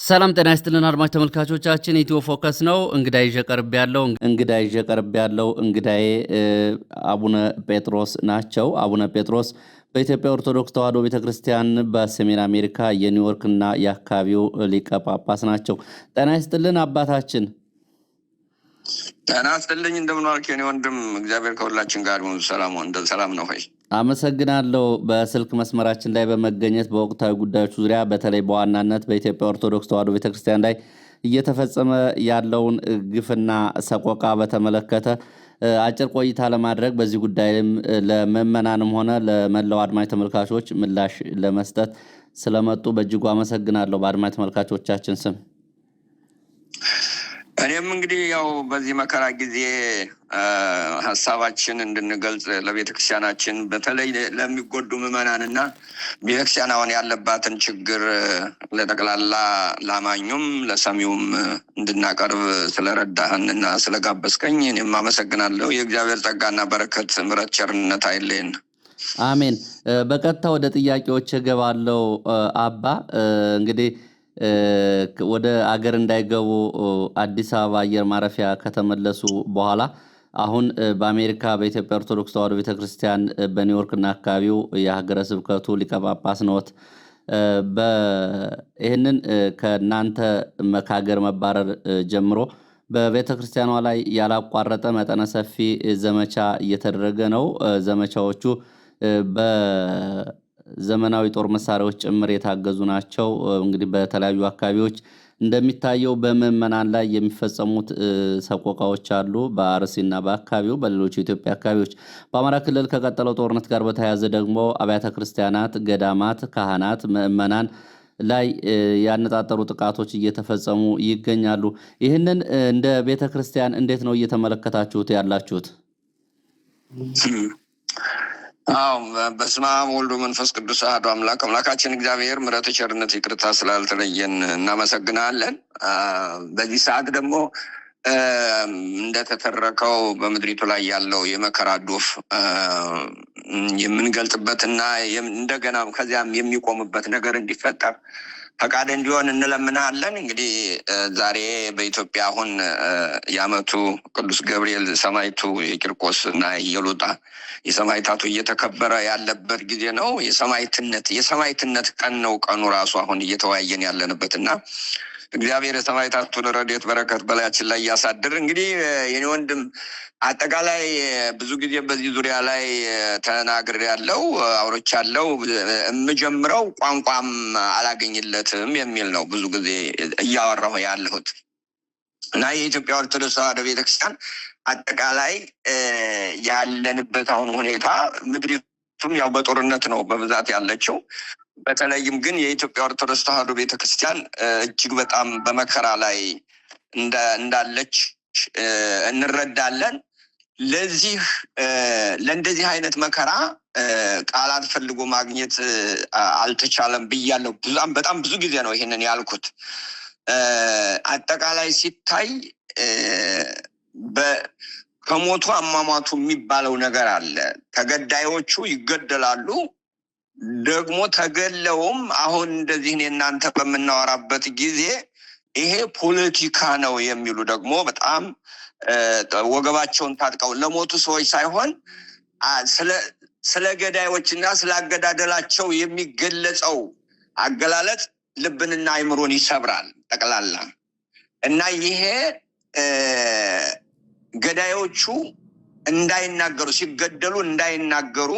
ሰላም ጤና ይስጥልን አድማጭ ተመልካቾቻችን ኢትዮ ፎከስ ነው። እንግዳዬ ቀርብ ያለው እንግዳዬ አቡነ ጴጥሮስ ናቸው። አቡነ ጴጥሮስ በኢትዮጵያ ኦርቶዶክስ ተዋሕዶ ቤተክርስቲያን በሰሜን አሜሪካ የኒውዮርክና የአካባቢው ሊቀ ጳጳስ ናቸው። ጤና ይስጥልን አባታችን። ጤና ይስጥልኝ እንደምን ዋልክ የኔ ወንድም? እግዚአብሔር ከሁላችን ጋር ይሁን። ሰላም ነው ሆይ? አመሰግናለሁ። በስልክ መስመራችን ላይ በመገኘት በወቅታዊ ጉዳዮች ዙሪያ በተለይ በዋናነት በኢትዮጵያ ኦርቶዶክስ ተዋሕዶ ቤተክርስቲያን ላይ እየተፈጸመ ያለውን ግፍና ሰቆቃ በተመለከተ አጭር ቆይታ ለማድረግ በዚህ ጉዳይም ለምዕመናንም ሆነ ለመላው አድማጭ ተመልካቾች ምላሽ ለመስጠት ስለመጡ በእጅጉ አመሰግናለሁ በአድማጭ ተመልካቾቻችን ስም። እኔም እንግዲህ ያው በዚህ መከራ ጊዜ ሀሳባችን እንድንገልጽ ለቤተክርስቲያናችን በተለይ ለሚጎዱ ምዕመናንና ቤተክርስቲያን አሁን ያለባትን ችግር ለጠቅላላ ላማኙም ለሰሚውም እንድናቀርብ ስለረዳህንና ስለጋበዝከኝ እኔም አመሰግናለሁ። የእግዚአብሔር ጸጋና በረከት ምሕረት ቸርነት አይለየን። አሜን። በቀጥታ ወደ ጥያቄዎች እገባለሁ። አባ እንግዲህ ወደ አገር እንዳይገቡ አዲስ አበባ አየር ማረፊያ ከተመለሱ በኋላ አሁን በአሜሪካ በኢትዮጵያ ኦርቶዶክስ ተዋሕዶ ቤተክርስቲያን በኒውዮርክና አካባቢው የሀገረ ስብከቱ ሊቀ ጳጳስ ነዎት። ይህንን ከእናንተ ከሀገር መባረር ጀምሮ በቤተክርስቲያኗ ላይ ያላቋረጠ መጠነ ሰፊ ዘመቻ እየተደረገ ነው። ዘመቻዎቹ ዘመናዊ ጦር መሳሪያዎች ጭምር የታገዙ ናቸው። እንግዲህ በተለያዩ አካባቢዎች እንደሚታየው በምዕመናን ላይ የሚፈጸሙት ሰቆቃዎች አሉ። በአርሲና በአካባቢው በሌሎች የኢትዮጵያ አካባቢዎች በአማራ ክልል ከቀጠለው ጦርነት ጋር በተያያዘ ደግሞ አብያተ ክርስቲያናት፣ ገዳማት፣ ካህናት፣ ምዕመናን ላይ ያነጣጠሩ ጥቃቶች እየተፈጸሙ ይገኛሉ። ይህንን እንደ ቤተ ክርስቲያን እንዴት ነው እየተመለከታችሁት ያላችሁት? በስመ አብ ወወልድ ወመንፈስ ቅዱስ አሐዱ አምላክ። አምላካችን እግዚአብሔር ምሕረት ቸርነት ይቅርታ ስላልተለየን እናመሰግናለን። በዚህ ሰዓት ደግሞ እንደተተረከው በምድሪቱ ላይ ያለው የመከራ ዶፍ የምንገልጽበትና እንደገና ከዚያም የሚቆምበት ነገር እንዲፈጠር ፈቃድ እንዲሆን እንለምናለን። እንግዲህ ዛሬ በኢትዮጵያ አሁን የዓመቱ ቅዱስ ገብርኤል ሰማዕቱ የቂርቆስ እና የሎጣ የሰማዕታቱ እየተከበረ ያለበት ጊዜ ነው። የሰማዕትነት ቀን ነው። ቀኑ ራሱ አሁን እየተወያየን ያለንበትና እግዚአብሔር የሰማዕታቱን ረድኤት በረከት በላያችን ላይ ያሳድር። እንግዲህ የኔ ወንድም አጠቃላይ ብዙ ጊዜ በዚህ ዙሪያ ላይ ተናግሬያለሁ፣ አውርቻለሁ። የምጀምረው ቋንቋም አላገኝለትም የሚል ነው ብዙ ጊዜ እያወራሁ ያለሁት እና የኢትዮጵያ ኦርቶዶክስ ተዋሕዶ ቤተክርስቲያን አጠቃላይ ያለንበት አሁን ሁኔታ ምድሪቱም ያው በጦርነት ነው በብዛት ያለችው። በተለይም ግን የኢትዮጵያ ኦርቶዶክስ ተዋሕዶ ቤተክርስቲያን እጅግ በጣም በመከራ ላይ እንዳለች እንረዳለን። ለእንደዚህ አይነት መከራ ቃላት ፈልጎ ማግኘት አልተቻለም ብያለሁ። በጣም ብዙ ጊዜ ነው ይሄንን ያልኩት። አጠቃላይ ሲታይ ከሞቱ አሟሟቱ የሚባለው ነገር አለ። ተገዳዮቹ ይገደላሉ። ደግሞ ተገለውም አሁን እንደዚህ እናንተ በምናወራበት ጊዜ ይሄ ፖለቲካ ነው የሚሉ ደግሞ በጣም ወገባቸውን ታጥቀው ለሞቱ ሰዎች ሳይሆን ስለ ገዳዮችና ስለ አገዳደላቸው የሚገለጸው አገላለጽ ልብንና አይምሮን ይሰብራል ጠቅላላ እና ይሄ ገዳዮቹ እንዳይናገሩ ሲገደሉ እንዳይናገሩ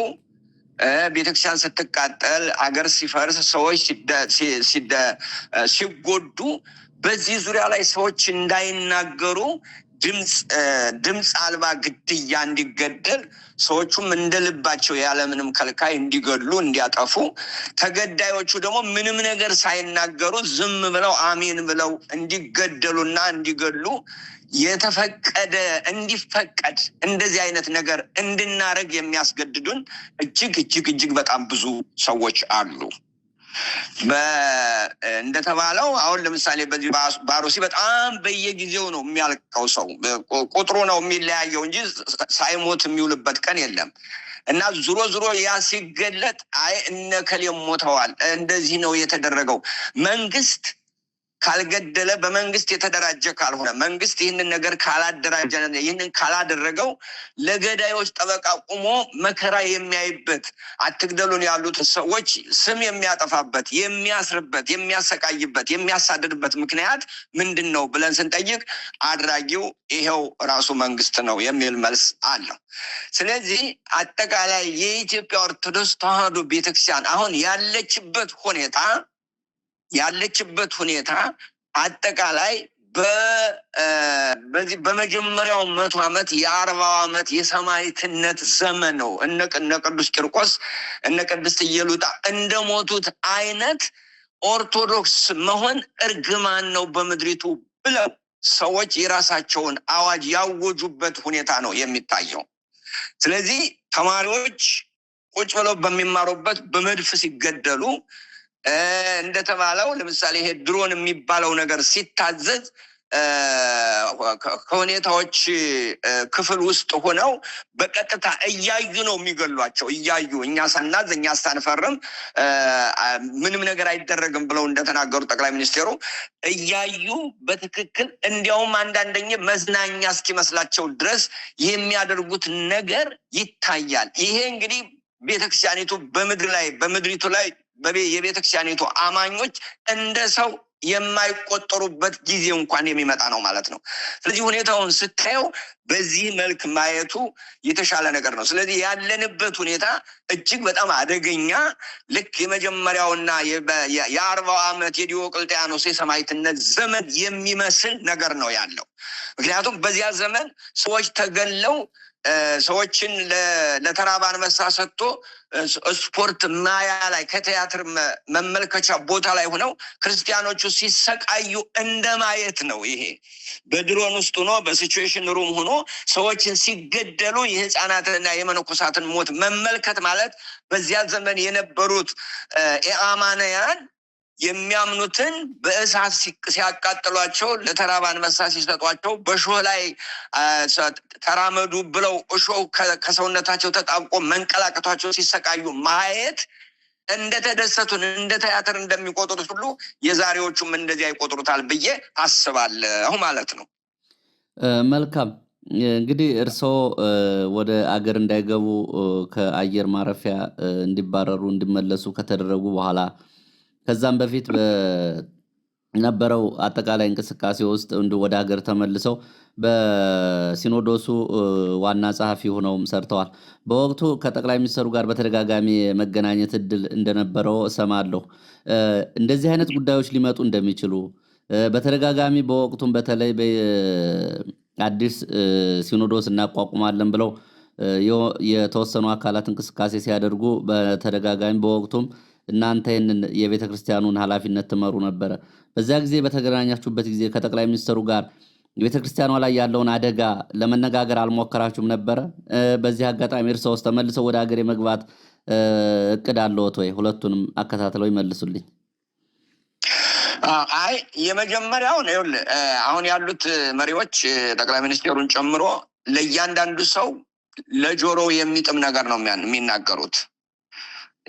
ቤተክርስቲያን ስትቃጠል አገር ሲፈርስ ሰዎች ሲጎዱ በዚህ ዙሪያ ላይ ሰዎች እንዳይናገሩ ድምፅ አልባ ግድያ እንዲገደል ሰዎቹም እንደልባቸው ያለምንም ከልካይ እንዲገድሉ እንዲያጠፉ ተገዳዮቹ ደግሞ ምንም ነገር ሳይናገሩ ዝም ብለው አሜን ብለው እንዲገደሉና እንዲገድሉ የተፈቀደ እንዲፈቀድ እንደዚህ አይነት ነገር እንድናረግ የሚያስገድዱን እጅግ በጣም ብዙ ሰዎች አሉ። እንደተባለው አሁን ለምሳሌ በዚህ ባሮሲ በጣም በየጊዜው ነው የሚያልቀው ሰው። ቁጥሩ ነው የሚለያየው እንጂ ሳይሞት የሚውልበት ቀን የለም። እና ዙሮ ያ ሲገለጥ አይ እነከሌም ሞተዋል እንደዚህ ነው የተደረገው። መንግስት ካልገደለ በመንግስት የተደራጀ ካልሆነ መንግስት ይህንን ነገር ካላደራጀ ይህንን ካላደረገው ለገዳዮች ጠበቃ ቆሞ መከራ የሚያይበት አትግደሉን ያሉት ሰዎች ስም የሚያጠፋበት የሚያስርበት የሚያሰቃይበት የሚያሳድድበት ምክንያት ምንድነው ብለን ስንጠይቅ አድራጊው ይሄው ራሱ መንግስት ነው የሚል መልስ አለው። ስለዚህ አጠቃላይ የኢትዮጵያ ኦርቶዶክስ ተዋሕዶ ቤተክርስቲያን አሁን ያለችበት ሁኔታ አጠቃላይ በዚህ በመጀመሪያው 100 ዓመት የ40 ዓመት የሰማዕትነት ዘመን ነው። እነ ቅዱስ ቂርቆስ እነ ቅድስት ኢየሉጣ እንደሞቱት አይነት ኦርቶዶክስ መሆን እርግማን ነው በምድሪቱ ብለው ሰዎች የራሳቸውን አዋጅ ያወጁበት ሁኔታ ነው የሚታየው። ስለዚህ ተማሪዎች ቁጭ ብለው በሚማሩበት በመድፍ ሲገደሉ እንደተባለው ለምሳሌ ይሄ ድሮን የሚባለው ነገር ሲታዘዝ ከሁኔታዎች ክፍል ውስጥ ሆነው በቀጥታ እያዩ ነው የሚገሏቸው። እያዩ እኛ ሳናዝ እኛ ሳንፈርም ምንም ነገር አይደረግም ብለው እንደተናገሩ ጠቅላይ ሚኒስቴሩ እያዩ በትክክል እንዲያውም አንዳንደኛ መዝናኛ እስኪመስላቸው ድረስ የሚያደርጉት ነገር ይታያል። ይሄ እንግዲህ ቤተክርስቲያኒቱ በምድሪቱ ላይ የቤተክርስቲያኒቱ አማኞች እንደ ሰው የማይቆጠሩበት ጊዜ እንኳን የሚመጣ ነው ማለት ነው። ስለዚህ ሁኔታውን ስታየው በዚህ መልክ ማየቱ የተሻለ ነገር ነው። ስለዚህ ያለንበት ሁኔታ እጅግ በጣም አደገኛ ልክ የመጀመሪያውና የ40 ዓመት የዲዮቅልጥያኖስ የሰማዕትነት ዘመን የሚመስል ነገር ነው ያለው። ምክንያቱም በዚያ ዘመን ሰዎች ተገለው ሰዎችን ለተራበ አንበሳ ሰጥቶ ስፖርት ማያ ላይ ከቲያትር መመልከቻ ቦታ ላይ ሆነው ክርስቲያኖቹ ሲሰቃዩ እንደማየት ነው። ይሄ በድሮን ውስጥ ሆኖ በሲቹዌሽን ሩም ሆኖ ሰዎችን ሲገደሉ የህፃናትንና የመነኮሳትን ሞት መመልከት ማለት በዚያ ዘመን የነበሩት ኢአማንያን የሚያምኑትን በእሳት ሲያቃጥሏቸው ለተራበ አንበሳ ሲሰጧቸው በእሾህ ላይ ተራመዱ ብለው እሾህ ከሰውነታቸው ተጣብቆ መንቀላቀቷቸው ሲሰቃዩ ማየት እንደተደሰቱን እንደ ቲያትር እንደሚቆጥሩት ሁሉ የዛሬዎቹም እንደዚህ አይቆጥሩታል ብዬ አስባለሁ ማለት ነው። መልካም እንግዲህ እርስዎ ወደ አገር እንዳይገቡ ከአየር ማረፊያ እንዲባረሩ እንዲመለሱ ከተደረጉ በኋላ ከዛም በፊት በነበረው አጠቃላይ እንቅስቃሴ ውስጥ ወደ ሀገር ተመልሰው በሲኖዶሱ ዋና ጸሐፊ ሆነውም ሰርተዋል። በወቅቱ ከጠቅላይ ሚኒስትሩ ጋር በተደጋጋሚ መገናኘት እድል እንደነበረው እሰማለሁ። እንደዚህ አይነት ጉዳዮች ሊመጡ እንደሚችሉ በተደጋጋሚ በወቅቱም በተለይ አዲስ ሲኖዶስ እናቋቁማለን ብለው የተወሰኑ አካላት እንቅስቃሴ ሲያደርጉ በተደጋጋሚ በወቅቱም እናንተ ይህንን የቤተ ክርስቲያኑን ኃላፊነት ትመሩ ነበረ። በዛ ጊዜ በተገናኛችሁበት ጊዜ ከጠቅላይ ሚኒስትሩ ጋር ቤተ ክርስቲያኗ ላይ ያለውን አደጋ ለመነጋገር አልሞከራችሁም ነበረ? በዚህ አጋጣሚ እርስዎስ ተመልሰው ወደ ሀገር የመግባት እቅድ አለዎት ወይ? ሁለቱንም አከታትለው ይመልሱልኝ። አይ የመጀመሪያው ነው አሁን ያሉት መሪዎች ጠቅላይ ሚኒስትሩን ጨምሮ ለእያንዳንዱ ሰው ለጆሮ የሚጥም ነገር ነው የሚናገሩት።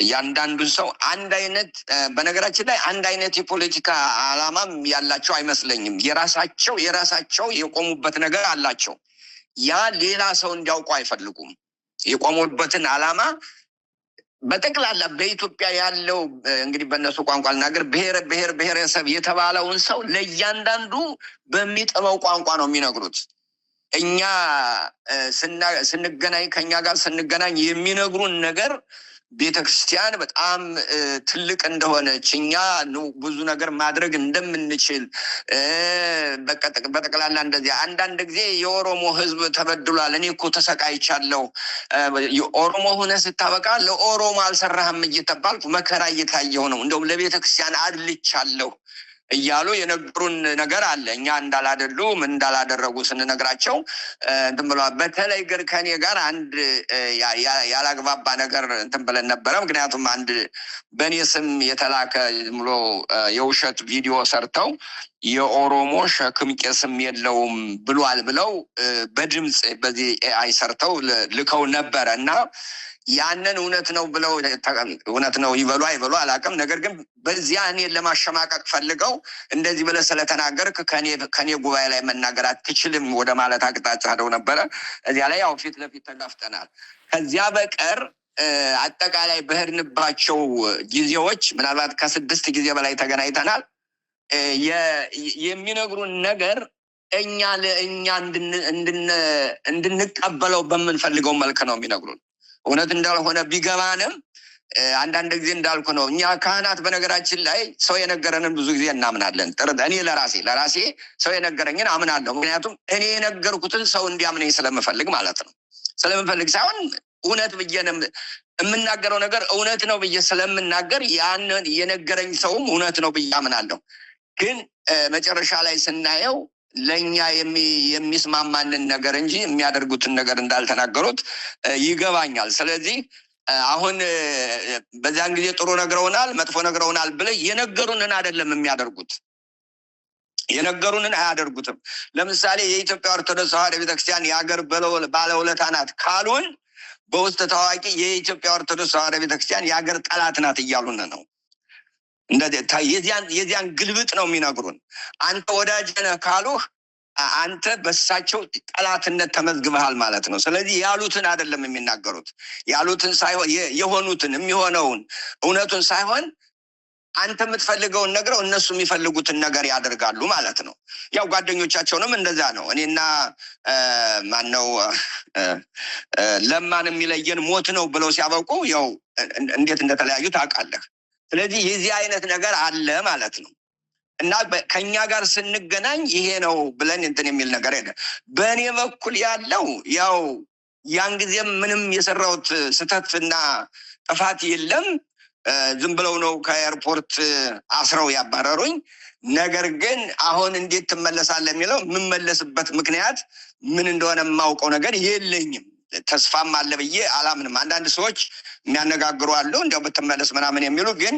እያንዳንዱ ሰው አንድ አይነት በነገራችን ላይ አንድ አይነት የፖለቲካ ዓላማም ያላቸው አይመስለኝም። የራሳቸው የቆሙበት ነገር አላቸው። ያ ሌላ ሰው እንዲያውቁ አይፈልጉም። የቆሙበትን ዓላማ በጠቅላላ በኢትዮጵያ ያለው እንግዲህ በእነሱ ቋንቋ ልናገር ብሔረሰብ የተባለውን ሰው ለእያንዳንዱ በሚጥመው ቋንቋ ነው የሚነግሩት። እኛ ስንገናኝ ከኛ ጋር ስንገናኝ የሚነግሩን ነገር ቤተክርስቲያን በጣም ትልቅ እንደሆነች እኛ ብዙ ነገር ማድረግ እንደምንችል በጠቅላላ እንደዚህ አንዳንድ ጊዜ የኦሮሞ ሕዝብ ተበድሏል፣ እኔ እኮ ተሰቃይቻለሁ፣ ኦሮሞ ሆነ ስታበቃ ለኦሮሞ አልሰራህም እየተባልኩ መከራ እየታየው ነው፣ እንደውም ለቤተክርስቲያን አድልቻለሁ እያሉ የነገሩን ነገር አለ። እኛ እንዳላደሉ ምን እንዳላደረጉ ስንነግራቸው እንትን ብለዋል። በተለይ ግን ከኔ ጋር አንድ ያላግባባ ነገር እንትን ብለን ነበረ። ምክንያቱም አንድ በእኔ ስም የተላከ ብሎ የውሸት ቪዲዮ ሰርተው የኦሮሞ ሸክም ቄስም የለውም ብሏል ብለው በድምፅ በዚህ ኤአይ ሰርተው ልከው ነበረ እና ያንን እውነት ነው ብለው እውነት ነው ይበሉ አይበሉ አላውቅም። ነገር ግን በዚያ እኔን ለማሸማቀቅ ፈልገው እንደዚህ ብለህ ስለተናገርክ ከኔ ጉባኤ ላይ መናገር አትችልም ወደ ማለት አቅጣጫ ሄደው ነበረ። እዚያ ላይ ያው ፊት ለፊት ተጋፍጠናል። ከዚያ በቀር አጠቃላይ በሄድንባቸው ጊዜዎች ምናልባት ከ6 ጊዜ በላይ ተገናኝተናል። የሚነግሩን ነገር እኛ እንድንቀበለው በምንፈልገው መልክ ነው የሚነግሩን። እውነት እንዳልሆነ ቢገባንም አንዳንድ ጊዜ እንዳልኩ ነው። እኛ ካህናት በነገራችን ላይ ሰው የነገረንን ብዙ ጊዜ እናምናለን። እኔ ለራሴ ሰው የነገረኝን አምናለሁ። ምክንያቱም እኔ የነገርኩትን ሰው እንዲያምነኝ ስለምፈልግ ማለት ነው። ስለምፈልግ ሳይሆን እውነት ብዬ የምናገረው ነገር እውነት ነው ብዬ ስለምናገር ያንን የነገረኝ ሰውም እውነት ነው ብዬ አምናለሁ። ግን መጨረሻ ላይ ስናየው ለኛ የሚስማማንን ነገር እንጂ የሚያደርጉትን ነገር እንዳልተናገሩት ይገባኛል። ስለዚህ አሁን በዛን ጊዜ ጥሩ ነግረውናል፣ መጥፎ ነግረውናል ብለው የነገሩንን አይደለም የሚያደርጉት። የነገሩንን አያደርጉትም። ለምሳሌ የኢትዮጵያ ኦርቶዶክስ ተዋሕዶ ቤተክርስቲያን የሀገር ባለውለታ ናት ካሉን በውስጥ ታዋቂ የኢትዮጵያ ኦርቶዶክስ ተዋሕዶ ቤተክርስቲያን የሀገር ጠላት ናት እያሉን ነው። የዚያን ግልብጥ ነው የሚነግሩን። አንተ ወዳጅ ነህ ካሉህ አንተ በሳቸው ጠላትነት ተመዝግበሃል ማለት ነው። ስለዚህ ያሉትን አይደለም የሚናገሩት። ያሉትን ሳይሆን የሆኑትን የሚሆነውን እውነቱን ሳይሆን አንተ የምትፈልገውን ነግረው እነሱ የሚፈልጉትን ነገር ያደርጋሉ ማለት ነው። ያው ጓደኞቻቸውንም እንደዛ ነው። እኔና ማነው ለማን የሚለየን ሞት ነው ብለው ሲያበቁ ያው እንዴት እንደተለያዩ ታውቃለህ። ስለዚህ የዚህ አይነት ነገር አለ ማለት ነው። እና ከኛ ጋር ስንገናኝ ይሄ ነው ብለን እንትን የሚል ነገር የለም። በእኔ በኩል ያለው ያው ያን ጊዜም ምንም የሰራሁት ስህተትና ጥፋት የለም። ዝም ብለው ነው ከኤርፖርት አስረው ያባረሩኝ። ነገር ግን አሁን እንዴት ትመለሳለህ የሚለው የምመለስበት ምክንያት ምን እንደሆነ የማውቀው ነገር የለኝም። ተስፋም አለ ብዬ አላምንም። አንዳንድ ሰዎች የሚያነጋግሩ አሉ እንዲያው ብትመለስ ምናምን የሚሉ፣ ግን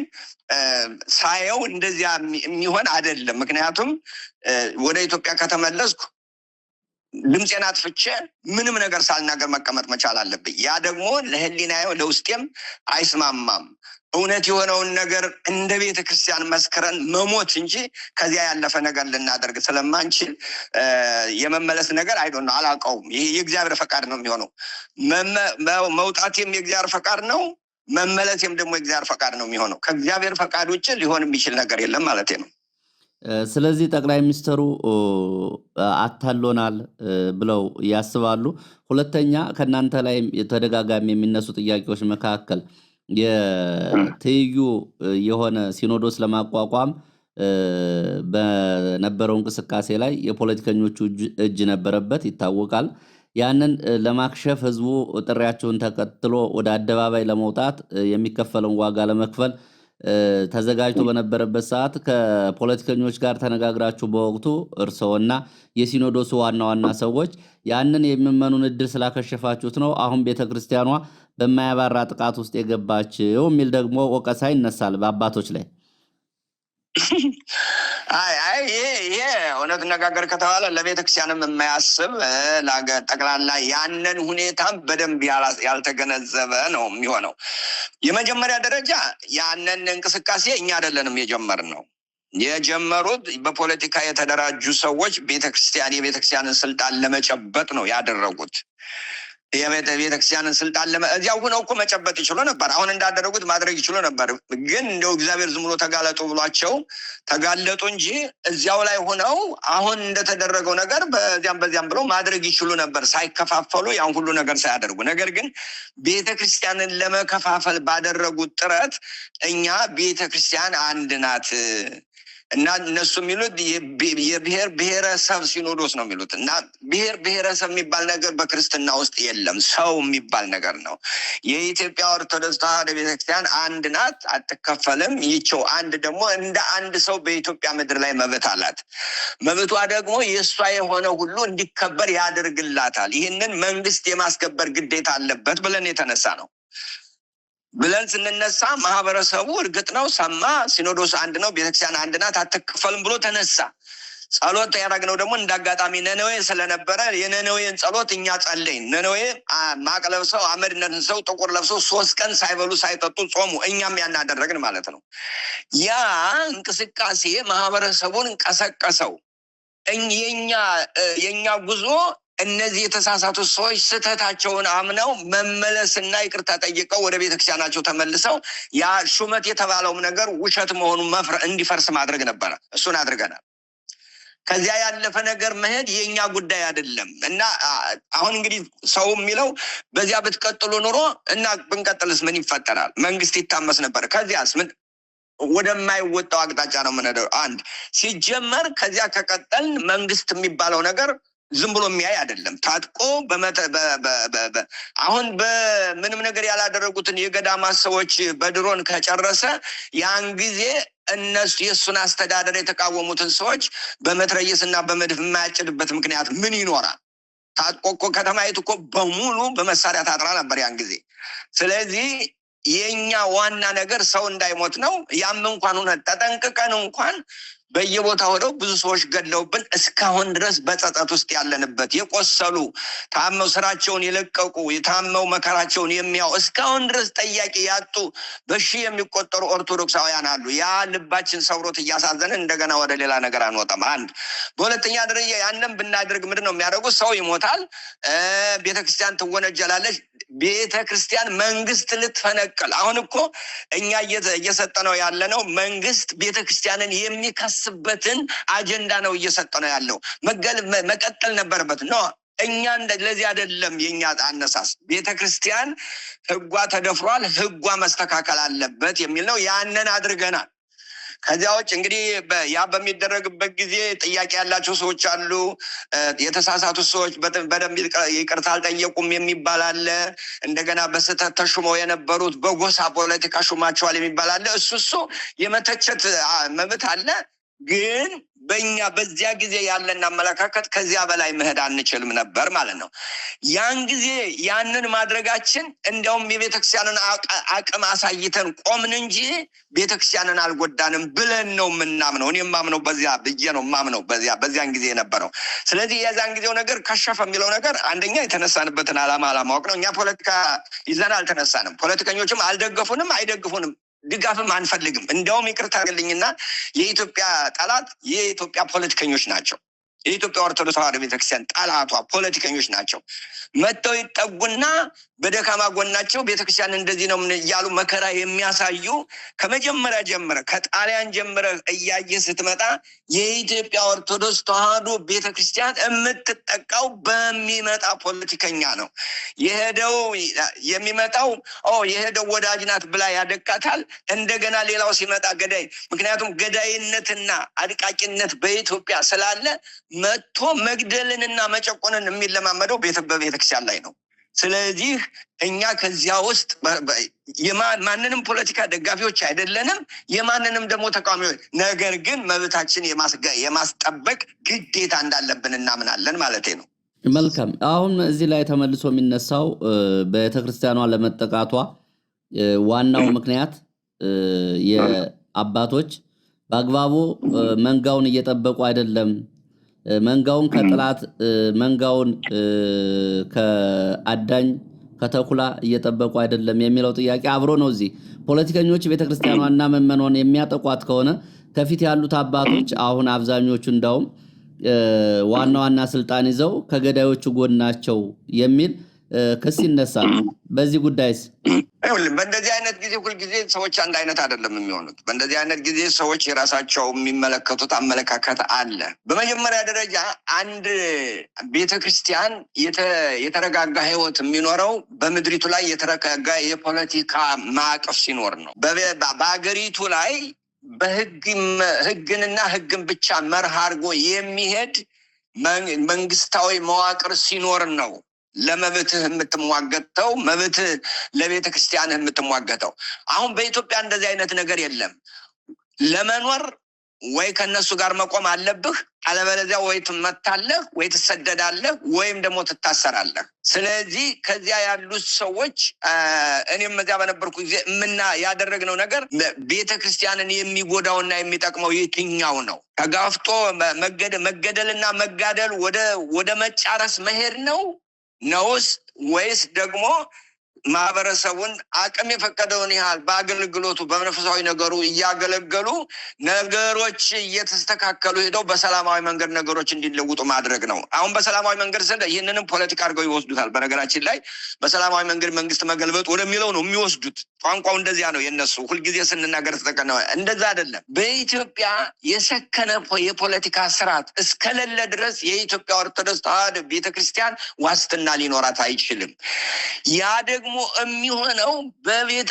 ሳየው እንደዚያ የሚሆን አይደለም። ምክንያቱም ወደ ኢትዮጵያ ከተመለስኩ ድምፄን አጥፍቼ ምንም ነገር ሳልናገር መቀመጥ መቻል አለብኝ። ያ ደግሞ ለሕሊናዬ ለውስጤም አይስማማም። እውነት የሆነውን ነገር እንደ ቤተ ክርስቲያን መስክረን መሞት እንጂ ከዚያ ያለፈ ነገር ልናደርግ ስለማንችል የመመለስ ነገር አይዶን ነው አላውቀውም። ይሄ የእግዚአብሔር ፈቃድ ነው የሚሆነው። መውጣቴም የእግዚአብሔር ፈቃድ ነው፣ መመለሴም ደግሞ የእግዚአብሔር ፈቃድ ነው የሚሆነው። ከእግዚአብሔር ፈቃድ ውጭ ሊሆን የሚችል ነገር የለም ማለት ነው። ስለዚህ ጠቅላይ ሚኒስትሩ አታሎናል ብለው ያስባሉ? ሁለተኛ ከእናንተ ላይ ተደጋጋሚ የሚነሱ ጥያቄዎች መካከል የትይዩ የሆነ ሲኖዶስ ለማቋቋም በነበረው እንቅስቃሴ ላይ የፖለቲከኞቹ እጅ ነበረበት ይታወቃል። ያንን ለማክሸፍ ህዝቡ ጥሪያቸውን ተከትሎ ወደ አደባባይ ለመውጣት የሚከፈለውን ዋጋ ለመክፈል ተዘጋጅቶ በነበረበት ሰዓት ከፖለቲከኞች ጋር ተነጋግራችሁ በወቅቱ እርስዎና የሲኖዶሱ ዋና ሰዎች ያንን የሚመኑን እድል ስላከሸፋችሁት ነው አሁን ቤተክርስቲያኗ በማያባራ ጥቃት ውስጥ የገባችው የሚል ደግሞ ወቀሳ ይነሳል በአባቶች ላይ። ይሄ እውነት ነጋገር ከተባለ ለቤተክርስቲያንም የማያስብ ጠቅላላ ያንን ሁኔታም በደንብ ያልተገነዘበ ነው የሚሆነው። የመጀመሪያ ደረጃ ያንን እንቅስቃሴ እኛ አይደለንም የጀመርነው። የጀመሩት በፖለቲካ የተደራጁ ሰዎች የቤተክርስቲያንን ስልጣን ለመጨበጥ ነው ያደረጉት። የቤተክርስቲያንን ስልጣን እዚያው ሆነው እኮ መጨበጥ ይችሉ ነበር። አሁን እንዳደረጉት ማድረግ ይችሉ ነበር። ግን እንደው እግዚአብሔር ዝም ብሎ ተጋለጡ ብሏቸው ተጋለጡ እንጂ እዚያው ላይ ሆነው አሁን እንደተደረገው ነገር በዚያም ብለው ማድረግ ይችሉ ነበር፣ ሳይከፋፈሉ ያን ሁሉ ነገር ሳያደርጉ። ነገር ግን ቤተክርስቲያንን ለመከፋፈል ባደረጉት ጥረት እኛ ቤተክርስቲያን አንድ ናት እና እነሱ የሚሉት የብሔር ብሔረሰብ ሲኖዶስ ነው የሚሉት። እና ብሔር ብሔረሰብ የሚባል ነገር በክርስትና ውስጥ የለም፣ ሰው የሚባል ነገር ነው። የኢትዮጵያ ኦርቶዶክስ ተዋሕዶ ቤተክርስቲያን አንድ ናት፣ አትከፈልም። ይቸው አንድ ደግሞ እንደ አንድ ሰው በኢትዮጵያ ምድር ላይ መብት አላት። መብቷ ደግሞ የእሷ የሆነ ሁሉ እንዲከበር ያደርግላታል። ይህንን መንግስት የማስከበር ግዴታ አለበት ብለን የተነሳ ነው። ብለን ስንነሳ ማህበረሰቡ እርግጥ ነው ሰማ፣ ሲኖዶስ አንድ ነው፣ ቤተክርስቲያን አንድ ናት፣ አትከፈልም ብሎ ተነሳ። ጸሎት ያደረግነው ደግሞ እንዳጋጣሚ ነነዌ ስለነበረ የነነዌን ጸሎት እኛ ጸለይን። ነነዌ ማቅ ለብሰው አመድ ነስንሰው ጥቁር ለብሰው 3 ቀን ሳይበሉ ሳይጠጡ ጾሙ። እኛም ያን አደረግን ማለት ነው። ያ እንቅስቃሴ ማህበረሰቡን ቀሰቀሰው። የኛ ጉዞ እነዚህ የተሳሳቱ ሰዎች ስህተታቸውን አምነው መመለስና ይቅርታ ጠይቀው ወደ ቤተክርስቲያናቸው ተመልሰው ያ ሹመት የተባለውም ነገር ውሸት መሆኑን እንዲፈርስ ማድረግ ነበረ። እሱን አድርገናል። ከዚያ ያለፈ ነገር መሄድ የኛ ጉዳይ አይደለም እና አሁን እንግዲህ ሰው የሚለው በዚያ ብትቀጥሉ ኑሮ እና ብንቀጥልስ ምን ይፈጠራል? መንግስት ይታመስ ነበር። ከዚያስ ምን ወደማይወጣው አቅጣጫ ነው የምንሄደው። አንድ ሲጀመር ከዚያ ከቀጠልን መንግስት የሚባለው ነገር ዝም ብሎ የሚያይ አይደለም። ታጥቆ አሁን በምንም ነገር ያላደረጉትን የገዳማት ሰዎች በድሮን ከጨረሰ ያን ጊዜ እነሱ የሱን አስተዳደር የተቃወሙትን ሰዎች በመትረየስና በመድፍ የማያጭድበት ምክንያት ምን ይኖራል? ታጥቆ እኮ ከተማይቱ እኮ በሙሉ በመሳሪያ ታጥራ ነበር ያን ጊዜ። ስለዚህ የኛ ዋና ነገር ሰው እንዳይሞት ነው። ያም እንኳን ሆነ ተጠንቅቀን እንኳን በየቦታው ሆነው ብዙ ሰዎች ገድለውብን እስካሁን ድረስ በጸጸት ውስጥ ያለንበት የቆሰሉ ታመው ስራቸውን የለቀቁ የታመው መከራቸውን የሚያው እስካሁን ድረስ ጠያቂ ያጡ በሺህ የሚቆጠሩ ኦርቶዶክሳውያን አሉ። ያ ልባችን ሰብሮት እያሳዘንን እንደገና ወደ ሌላ ነገር አንወጣም። አንድ በሁለተኛ ደረጃ ያንን ብናደርግ ምንድን ነው የሚያደርጉት? ሰው ይሞታል፣ ቤተክርስቲያን ትወነጀላለች። ቤተክርስቲያን መንግስት ልትፈነቅል አሁን እኮ እኛ እየሰጠነው ያለነው መንግስት ቤተክርስቲያንን የሚከስበትን አጀንዳ ነው እየሰጠነው ያለው። መቀጠል ነበረበት ነው። እኛ ለዚህ አይደለም የኛ አነሳስ። ቤተክርስቲያን ህጓ ተደፍሯል፣ ህጓ መስተካከል አለበት የሚል ነው። ያንን አድርገናል። ከዚያ ውጭ እንግዲህ ያ በሚደረግበት ጊዜ ጥያቄ ያላቸው ሰዎች አሉ። የተሳሳቱ ሰዎች በደንብ ይቅርታ አልጠየቁም የሚባል አለ። እንደገና በስህተት ተሹመው የነበሩት በጎሳ ፖለቲካ ሹማቸዋል የሚባል አለ። እሱ የመተቸት መብት አለ። ግን በእኛ በዚያ ጊዜ ያለን አመለካከት ከዚያ በላይ መሄድ አንችልም ነበር ማለት ነው። ያን ጊዜ ያንን ማድረጋችን እንዲያውም የቤተክርስቲያንን አቅም አሳይተን ቆምን እንጂ ቤተክርስቲያንን አልጎዳንም ብለን ነው የምናምነው። እኔ የማምነው በዚያ ብዬ ነው የማምነው በዚያን ጊዜ የነበረው። ስለዚህ የዛን ጊዜው ነገር ከሸፈ የሚለው ነገር አንደኛ የተነሳንበትን ዓላማ አላማወቅ ነው። እኛ ፖለቲካ ይዘን አልተነሳንም። ፖለቲከኞችም አልደገፉንም፣ አይደግፉንም፣ ድጋፍም አንፈልግም። እንዲያውም ይቅርታ አድርግልኝና የኢትዮጵያ ጠላት የኢትዮጵያ ፖለቲከኞች ናቸው። የኢትዮጵያ ኦርቶዶክስ ተዋሕዶ ቤተክርስቲያን ጠላቷ ፖለቲከኞች ናቸው። መጥተው ይጠጉና በደካማ ጎናቸው ቤተክርስቲያን እንደዚህ ነው እያሉ መከራ የሚያሳዩ ከመጀመሪያ ጀምረ ከጣሊያን ጀምረ እያየ ስትመጣ የኢትዮጵያ ኦርቶዶክስ ተዋሕዶ ቤተክርስቲያን የምትጠቃው በሚመጣ ፖለቲከኛ ነው። የሚመጣው የሄደው ወዳጅ ናት ብላ ያደቃታል። እንደገና ሌላው ሲመጣ ገዳይ። ምክንያቱም ገዳይነትና አድቃቂነት በኢትዮጵያ ስላለ መጥቶ መግደልንና መጨቆንን የሚለማመደው በቤተክርስቲያን ላይ ነው። ስለዚህ እኛ ከዚያ ውስጥ ማንንም ፖለቲካ ደጋፊዎች አይደለንም፣ የማንንም ደግሞ ተቃዋሚዎች። ነገር ግን መብታችን የማስጠበቅ ግዴታ እንዳለብን እናምናለን ማለት ነው። መልካም። አሁን እዚህ ላይ ተመልሶ የሚነሳው ቤተክርስቲያኗ ለመጠቃቷ ዋናው ምክንያት የአባቶች በአግባቡ መንጋውን እየጠበቁ አይደለም፣ መንጋውን ከጥላት መንጋውን ከአዳኝ ከተኩላ እየጠበቁ አይደለም የሚለው ጥያቄ አብሮ ነው። እዚህ ፖለቲከኞች ቤተክርስቲያኗና መመኗን የሚያጠቋት ከሆነ ከፊት ያሉት አባቶች አሁን አብዛኞቹ እንዳውም ዋና ስልጣን ይዘው ከገዳዮቹ ጎን ናቸው የሚል ክስ ይነሳል። በዚህ ጉዳይስ? በእንደዚህ አይነት ጊዜ ሁልጊዜ ሰዎች አንድ አይነት አይደለም የሚሆኑት። በእንደዚህ አይነት ጊዜ ሰዎች የራሳቸው የሚመለከቱት አመለካከት አለ። በመጀመሪያ ደረጃ አንድ ቤተክርስቲያን የተረጋጋ ሕይወት የሚኖረው በምድሪቱ ላይ የተረጋጋ የፖለቲካ ማዕቀፍ ሲኖር ነው። በሀገሪቱ ላይ ህግንና ህግን ብቻ መርህ አድርጎ የሚሄድ መንግስታዊ መዋቅር ሲኖር ነው ለመብትህ የምትሟገተው፣ መብትህ ለቤተ ክርስቲያንህ የምትሟገተው። አሁን በኢትዮጵያ እንደዚህ አይነት ነገር የለም። ለመኖር ወይ ከነሱ ጋር መቆም አለብህ፣ አለበለዚያ ወይ ትመታለህ ወይ ትሰደዳለህ ወይም ደግሞ ትታሰራለህ። ስለዚህ ከዚያ ያሉት ሰዎች እኔም እዚያ በነበርኩ ጊዜ ያደረግነው ነገር ቤተክርስቲያንን የሚጎዳውና የሚጠቅመው የትኛው ነው? ተጋፍጦ መገደልና መጋደል ወደ መጫረስ መሄድ ነውስ ወይስ ደግሞ ማህበረሰቡን አቅም የፈቀደውን ያህል በአገልግሎቱ በመንፈሳዊ ነገሩ እያገለገሉ ነገሮች እየተስተካከሉ ሄደው በሰላማዊ መንገድ ነገሮች እንዲለውጡ ማድረግ ነው? አሁን በሰላማዊ መንገድ ስለ ይህንንም ፖለቲካ አድርገው ይወስዱታል። በነገራችን ላይ በሰላማዊ መንገድ መንግስት መገልበጥ ወደሚለው ነው የሚወስዱት። ቋንቋው እንደዚያ ነው የነሱ። ሁልጊዜ ስንናገር ተጠቀነው እንደዛ አይደለም። በኢትዮጵያ የሰከነ የፖለቲካ ስርዓት እስከሌለ ድረስ የኢትዮጵያ ኦርቶዶክስ ተዋሕዶ ቤተክርስቲያን ዋስትና ሊኖራት አይችልም። ያ ደግሞ የሚሆነው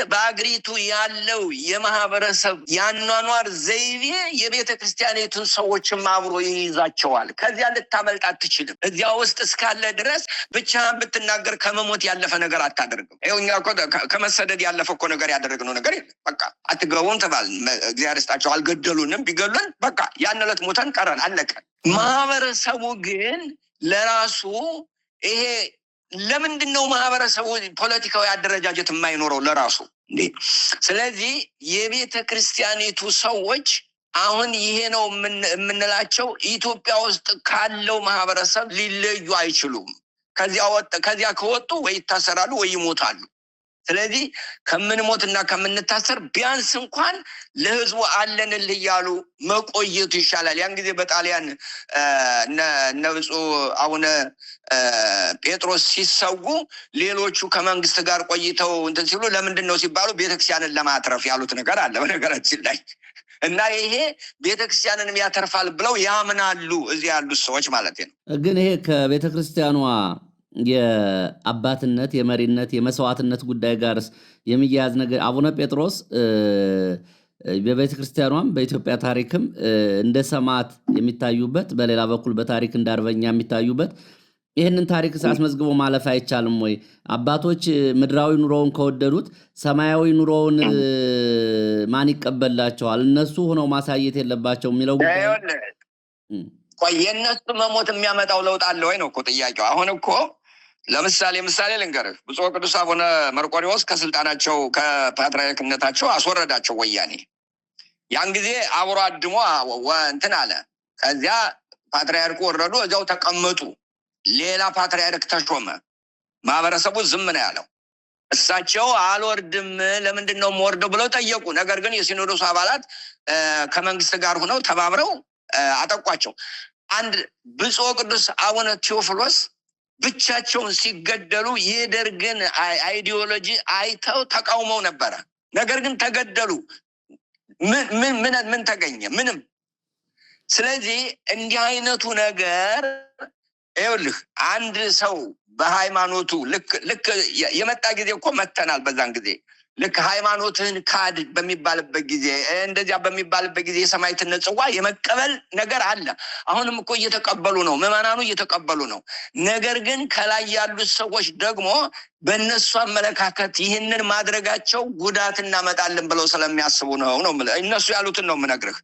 በአገሪቱ ያለው የማህበረሰብ ያኗኗር ዘይቤ የቤተ ክርስቲያኒቱን ሰዎችም አብሮ ይይዛቸዋል። ከዚያ ልታመልጥ አትችልም። እዚያ ውስጥ እስካለ ድረስ ብቻህን ብትናገር ከመሞት ያለፈ ነገር አታደርግም። ይኸው እኛ እኮ ከመሰደድ ያለፈ እኮ ነገር ያደረግነው ነገር የለም። በቃ አትገቡም ተባል። እግዚአብሔር ይስጣቸው። አልገደሉንም። ቢገሉን በቃ ያን ዕለት ሞተን ቀረን፣ አለቀ። ማህበረሰቡ ግን ለራሱ ይሄ ለምንድነው ማህበረሰቡ ፖለቲካዊ አደረጃጀት የማይኖረው ለራሱ እንዴ? ስለዚህ የቤተ ክርስቲያኒቱ ሰዎች አሁን ይሄ ነው የምንላቸው ኢትዮጵያ ውስጥ ካለው ማህበረሰብ ሊለዩ አይችሉም። ከዚያ ከወጡ ወይ ይታሰራሉ ወይ ይሞታሉ። ስለዚህ ከምንሞትና ከምንታሰር ቢያንስ እንኳን ለህዝቡ አለንልህ እያሉ መቆየቱ ይሻላል። ያን ጊዜ በጣሊያን እነ ብፁዕ አቡነ ጴጥሮስ ሲሰጉ ሌሎቹ ከመንግስት ጋር ቆይተው እንትን ሲሉ ለምንድን ነው ሲባሉ ቤተክርስቲያንን ለማትረፍ ያሉት ነገር አለ በነገራችን ላይ። እና ይሄ ቤተክርስቲያንንም ያተርፋል ብለው ያምናሉ እዚህ ያሉት ሰዎች ማለት ነው። ግን ይሄ ከቤተክርስቲያኗ የአባትነት የመሪነት የመስዋዕትነት ጉዳይ ጋር የሚያያዝ ነገር አቡነ ጴጥሮስ በቤተ ክርስቲያኗም በኢትዮጵያ ታሪክም እንደ ሰማዕት የሚታዩበት፣ በሌላ በኩል በታሪክ እንደ አርበኛ የሚታዩበት ይህንን ታሪክ አስመዝግቦ ማለፍ አይቻልም ወይ? አባቶች ምድራዊ ኑሮውን ከወደዱት ሰማያዊ ኑሮውን ማን ይቀበላቸዋል? እነሱ ሆነው ማሳየት የለባቸው የሚለው ጉዳይ የእነሱ መሞት የሚያመጣው ለውጥ አለ ወይ ነው እኮ ጥያቄው። አሁን እኮ ለምሳሌ ልንገርህ፣ ብፁዕ ቅዱስ አቡነ መርቆሬዎስ ከስልጣናቸው ከፓትርያርክነታቸው አስወረዳቸው ወያኔ። ያን ጊዜ አብሮ አድሞ እንትን አለ። ከዚያ ፓትርያርኩ ወረዱ፣ እዚያው ተቀመጡ። ሌላ ፓትርያርክ ተሾመ። ማህበረሰቡ ዝም ነው ያለው። እሳቸው አልወርድም ለምንድን ነው የምወርደው ብለው ጠየቁ። ነገር ግን የሲኖዶሱ አባላት ከመንግስት ጋር ሆነው ተባብረው አጠቋቸው። አንድ ብፁዕ ቅዱስ አቡነ ቴዎፍሎስ ብቻቸውን ሲገደሉ የደርግን አይዲዮሎጂ አይተው ተቃውመው ነበረ። ነገር ግን ተገደሉ። ምን ተገኘ? ምንም። ስለዚህ እንዲህ አይነቱ ነገር ይኸውልህ አንድ ሰው በሃይማኖቱ ልክ የመጣ ጊዜ እኮ መተናል። በዛን ጊዜ ልክ ሃይማኖትህን ካድ በሚባልበት ጊዜ እንደዚያ በሚባልበት ጊዜ የሰማዕትነት ጽዋ የመቀበል ነገር አለ። አሁንም እኮ እየተቀበሉ ነው፣ ምዕመናኑ እየተቀበሉ ነው። ነገር ግን ከላይ ያሉት ሰዎች ደግሞ በእነሱ አመለካከት ይህንን ማድረጋቸው ጉዳት እናመጣለን ብለው ስለሚያስቡ ነው። እነሱ ያሉትን ነው የምነግርህ፣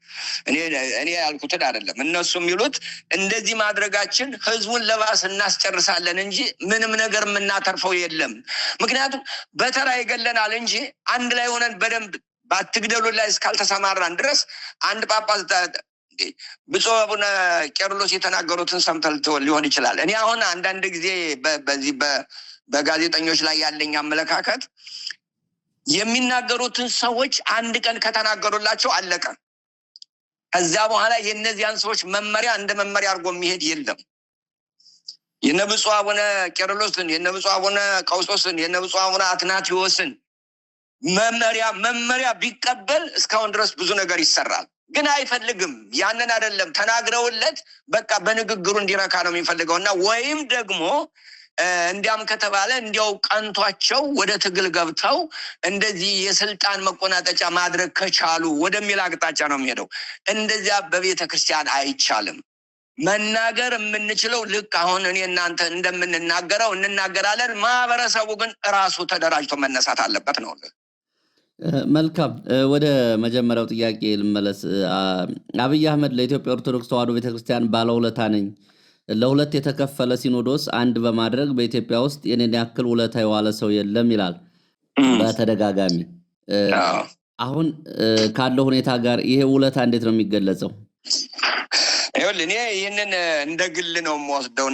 እኔ ያልኩትን አይደለም። እነሱ የሚሉት እንደዚህ ማድረጋችን ህዝቡን ለባስ እናስጨርሳለን እንጂ ምንም ነገር የምናተርፈው የለም። ምክንያቱም በተራ ይገለናል እንጂ አንድ ላይ ሆነን በደንብ ባትግደሉ ላይ እስካልተሰማራን ድረስ አንድ ጳጳስ ብፁዕ አቡነ ቄርሎስ የተናገሩትን ሰምተህ ሊሆን ይችላል። እኔ አሁን አንዳንድ ጊዜ በዚህ በጋዜጠኞች ላይ ያለኝ አመለካከት የሚናገሩትን ሰዎች አንድ ቀን ከተናገሩላቸው አለቀ። ከዚያ በኋላ የእነዚያን ሰዎች መመሪያ እንደ መመሪያ አድርጎ የሚሄድ የለም። የነ ብፁዕ አቡነ ቄርሎስን፣ የነ ብፁዕ አቡነ ቀውስጦስን፣ የነ ብፁዕ አቡነ አትናቴዎስን መመሪያ ቢቀበል እስካሁን ድረስ ብዙ ነገር ይሰራል። ግን አይፈልግም። ያንን አይደለም ተናግረውለት በቃ በንግግሩ እንዲረካ ነው የሚፈልገውና ወይም ደግሞ እንዲያም ከተባለ እንዲያው ቀንቷቸው ወደ ትግል ገብተው እንደዚህ የስልጣን መቆናጠጫ ማድረግ ከቻሉ ወደሚል አቅጣጫ ነው የሚሄደው። እንደዚያ በቤተ ክርስቲያን አይቻልም። መናገር የምንችለው ልክ አሁን እኔ እናንተ እንደምንናገረው እንናገራለን። ማህበረሰቡ ግን ራሱ ተደራጅቶ መነሳት አለበት ነው። መልካም ወደ መጀመሪያው ጥያቄ ልመለስ። አብይ አህመድ ለኢትዮጵያ ኦርቶዶክስ ተዋሕዶ ቤተክርስቲያን ባለውለታ ነኝ፣ ለሁለት የተከፈለ ሲኖዶስ አንድ በማድረግ በኢትዮጵያ ውስጥ የኔን ያክል ውለታ የዋለ ሰው የለም ይላል በተደጋጋሚ። አሁን ካለው ሁኔታ ጋር ይሄ ውለታ እንዴት ነው የሚገለጸው? እኔ ይህንን እንደ ግል ነው የምወስደው፣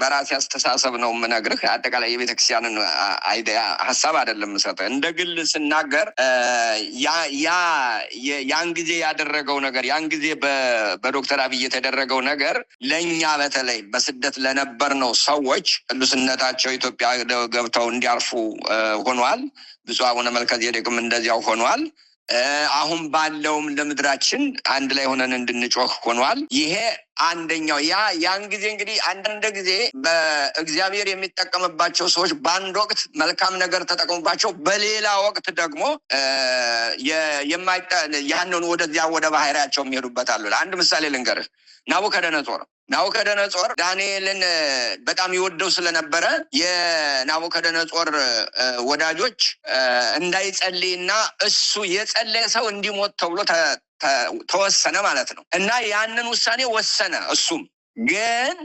በራሴ አስተሳሰብ ነው የምነግርህ። አጠቃላይ የቤተክርስቲያንን ሀሳብ አይደለም የምሰጠው። እንደ ግል ስናገር ያን ጊዜ ያደረገው ነገር፣ ያን ጊዜ በዶክተር አብይ የተደረገው ነገር ለእኛ በተለይ በስደት ለነበርነው ሰዎች ቅዱስነታቸው ኢትዮጵያ ገብተው እንዲያርፉ ሆኗል። ብፁዕ አቡነ መልከጼዴቅም እንደዚያው ሆኗል። አሁን ባለውም ለምድራችን አንድ ላይ ሆነን እንድንጮህ ሆኗል። ይሄ አንደኛው ያን ጊዜ እንግዲህ አንዳንድ ጊዜ በእግዚአብሔር የሚጠቀምባቸው ሰዎች በአንድ ወቅት መልካም ነገር ተጠቀሙባቸው፣ በሌላ ወቅት ደግሞ ያንን ወደዚያ ወደ ባህሪያቸው የሚሄዱበት አሉ። አንድ ምሳሌ ልንገርህ። ናቡከደነጾር ዳንኤልን በጣም ይወደው ስለነበረ የናቡከደነጾር ወዳጆች እንዳይጸልይና እሱ የጸለየ ሰው እንዲሞት ተብሎ ተወሰነ ማለት ነው። እና ያንን ውሳኔ ወሰነ። እሱም ግን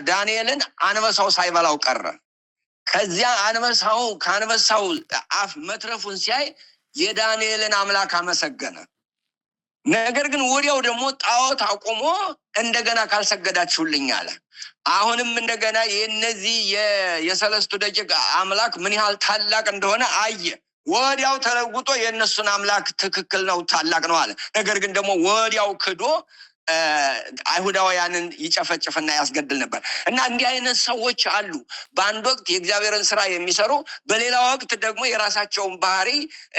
ዳንኤልን አንበሳው ሳይበላው ቀረ። ከዚያ ከአንበሳው አፍ መትረፉን ሲያይ የዳንኤልን አምላክ አመሰገነ። ነገር ግን ወዲያው ደግሞ ጣዖት አቁሞ እንደገና ካልሰገዳችሁልኝ አለ። አሁንም እንደገና የነዚህ የሰለስቱ ደቂቅ አምላክ ምን ያህል ታላቅ እንደሆነ አየ። ወዲያው ተለውጦ የእነሱን አምላክ ትክክል ነው፣ ታላቅ ነው አለ። ነገር ግን ደግሞ ወዲያው ክዶ አይሁዳውያንን ይጨፈጭፍና ያስገድል ነበር። እና እንዲህ አይነት ሰዎች አሉ። በአንድ ወቅት የእግዚአብሔርን ስራ የሚሰሩ፣ በሌላ ወቅት ደግሞ የራሳቸውን ባህሪ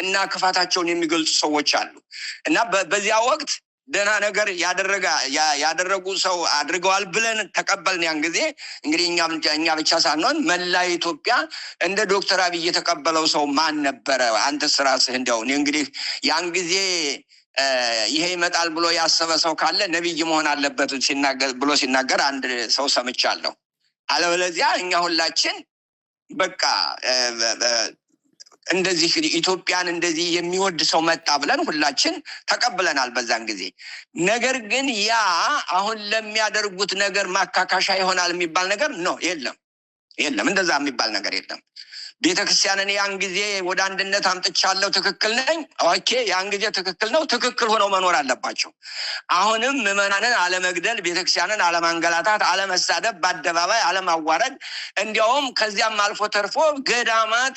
እና ክፋታቸውን የሚገልጹ ሰዎች አሉ። እና በዚያ ወቅት ደህና ነገር ያደረጉ ሰው አድርገዋል ብለን ተቀበልን። ያን ጊዜ እንግዲህ እኛ ብቻ ሳንሆን መላ ኢትዮጵያ እንደ ዶክተር አብይ የተቀበለው ሰው ማን ነበረ? አንተስ ራስህ እንደው እንግዲህ ያን ጊዜ ይሄ ይመጣል ብሎ ያሰበ ሰው ካለ ነቢይ መሆን አለበት ብሎ ሲናገር አንድ ሰው ሰምቻለሁ። አለበለዚያ እኛ ሁላችን በቃ እንደዚህ ኢትዮጵያን እንደዚህ የሚወድ ሰው መጣ ብለን ሁላችን ተቀብለናል በዛን ጊዜ። ነገር ግን ያ አሁን ለሚያደርጉት ነገር ማካካሻ ይሆናል የሚባል ነገር ነው የለም። እንደዛ የሚባል ነገር የለም። ቤተክርስቲያንን ያን ጊዜ ወደ አንድነት አምጥቻለሁ፣ ትክክል ነኝ። ኦኬ፣ ያን ጊዜ ትክክል ነው። ትክክል ሆነው መኖር አለባቸው። አሁንም ምዕመናንን አለመግደል፣ ቤተክርስቲያንን አለማንገላታት፣ አለመሳደብ፣ በአደባባይ አለማዋረድ፣ እንዲያውም ከዚያም አልፎ ተርፎ ገዳማት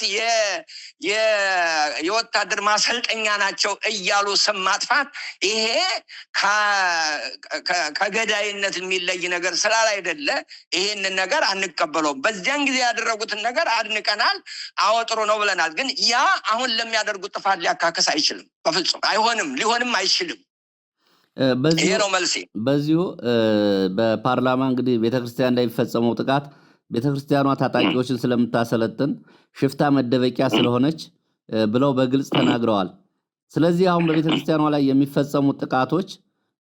የወታደር ማሰልጠኛ ናቸው እያሉ ስም ማጥፋት፣ ይሄ ከገዳይነት የሚለይ ነገር ስላላይደለ ይሄንን ነገር አንቀበለውም። በዚያን ጊዜ ያደረጉትን ነገር አድንቀናል። አዎ ጥሩ ነው ብለናል። ግን ያ አሁን ለሚያደርጉት ጥፋት ሊያካክስ አይችልም። በፍጹም አይሆንም፣ ሊሆንም አይችልም። ይሄ ነው መልሴ። በዚሁ በፓርላማ እንግዲህ ቤተክርስቲያን ላይ የሚፈጸመው ጥቃት ቤተክርስቲያኗ ታጣቂዎችን ስለምታሰለጥን ሽፍታ መደበቂያ ስለሆነች ብለው በግልጽ ተናግረዋል። ስለዚህ አሁን በቤተክርስቲያኗ ላይ የሚፈጸሙት ጥቃቶች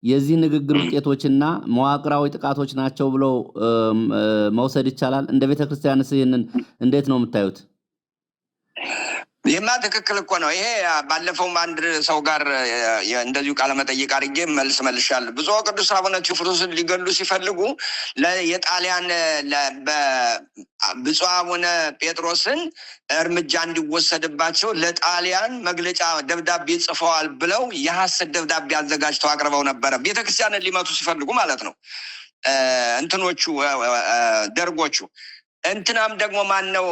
የዚህ ንግግር ውጤቶችና መዋቅራዊ ጥቃቶች ናቸው ብለው መውሰድ ይቻላል። እንደ ቤተክርስቲያንስ ይህንን እንዴት ነው የምታዩት? ይህማ ትክክል እኮ ነው። ይሄ ባለፈውም አንድ ሰው ጋር እንደዚሁ ቃለመጠይቅ አድርጌ መልሻለሁ። ብፁዕ ቅዱስ አቡነ ቴዎፍሎስን ሊገሉ ሲፈልጉ የጣሊያን ብፁዕ አቡነ ጴጥሮስን እርምጃ እንዲወሰድባቸው ለጣሊያን መግለጫ ደብዳቤ ጽፈዋል ብለው የሐሰት ደብዳቤ አዘጋጅተው አቅርበው ነበረ። ቤተክርስቲያንን ሊመቱ ሲፈልጉ ማለት ነው እንትኖቹ ደርጎቹ። እንትናም ደግሞ ማነው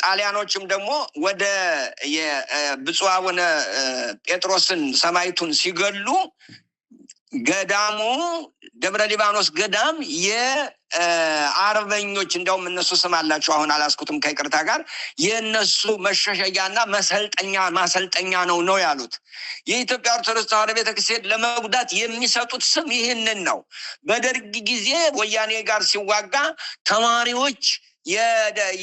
ጣሊያኖችም ደግሞ ወደ የብፁዕ አቡነ ጴጥሮስን ሰማዕቱን ሲገሉ ገዳሙ ደብረ ሊባኖስ ገዳም የአርበኞች እንደውም እነሱ ስም አላቸው፣ አሁን አላስኩትም ከይቅርታ ጋር፣ የእነሱ መሸሸጊያና ማሰልጠኛ ነው ያሉት። የኢትዮጵያ ኦርቶዶክስ ተዋሕዶ ቤተክርስቲያን ለመጉዳት የሚሰጡት ስም ይህንን ነው። በደርግ ጊዜ ወያኔ ጋር ሲዋጋ ተማሪዎች